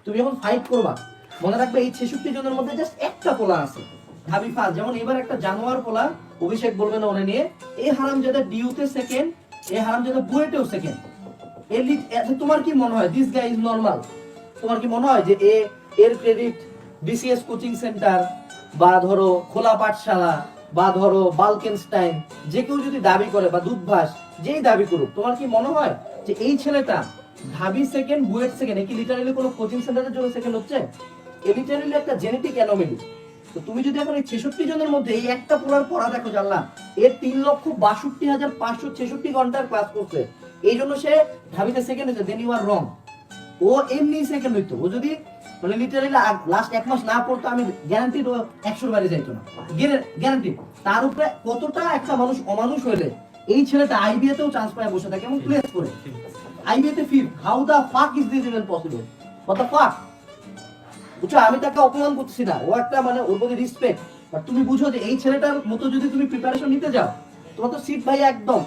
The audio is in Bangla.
তুমি যখন ফাইট করবা মনে রাখবে এই 66 জনের মধ্যে জাস্ট একটা পোলা আছে ঢাবি ফার্স্ট। যেমন এবার একটা জানোয়ার পোলা অভিষেক বলবে না ওনে নিয়ে, এই হারামজাদা ডিউতে সেকেন্ড, এই হারামজাদা বুয়েটেও সেকেন্ড। তোমার কি মনে হয় দিস গাই ইজ নরমাল? তোমার কি মনে হয় যে এর ক্রেডিট বিসিএস কোচিং সেন্টার বা ধরো খোলা পাঠশালা বা ধরো বালকেনস্টাইন যে কেউ যদি দাবি করে বা দুধভাস যেই দাবি করুক, তোমার কি মনে হয় যে এই ছেলেটা ঢাবি সেকেন্ড বুয়েট সেকেন্ড কি লিটারালি কোনো কোচিং সেন্টারের জন্য সেকেন্ড হচ্ছে? লিটারালি একটা জেনেটিক অ্যানোমেলি। তো তুমি যদি এখন এই 66 জনের মধ্যে এই একটা পোলার পড়া দেখো জানলাম এর 3,62,566 ঘন্টার ক্লাস করছে, এই জন্য সে ঢাবিতে সেকেন্ড হয়েছে, দেন ইউ আর রং। ও এমনি সেকেন্ড হইতো, ও যদি মানে লিটারালি লাস্ট 1 মাস না পড়তো আমি গ্যারান্টি 100 বাইরে যাইতো না, গ্যারান্টি। তার উপরে কতটা একটা মানুষ অমানুষ হইলে এই ছেলেটা আইবিএতেও চান্স পায় বসে থাকে এবং প্লেস করে আইবিএতে fifth. How the fuck is this even possible? What the fuck? বুঝছো, আমি তাকে অপমান করছি না, ও একটা মানে ওর প্রতি রিসপেক্ট। বাট তুমি বুঝো যে এই ছেলেটার মতো যদি তুমি প্রিপারেশন নিতে যাও তোমার তো সিট ভাই একদম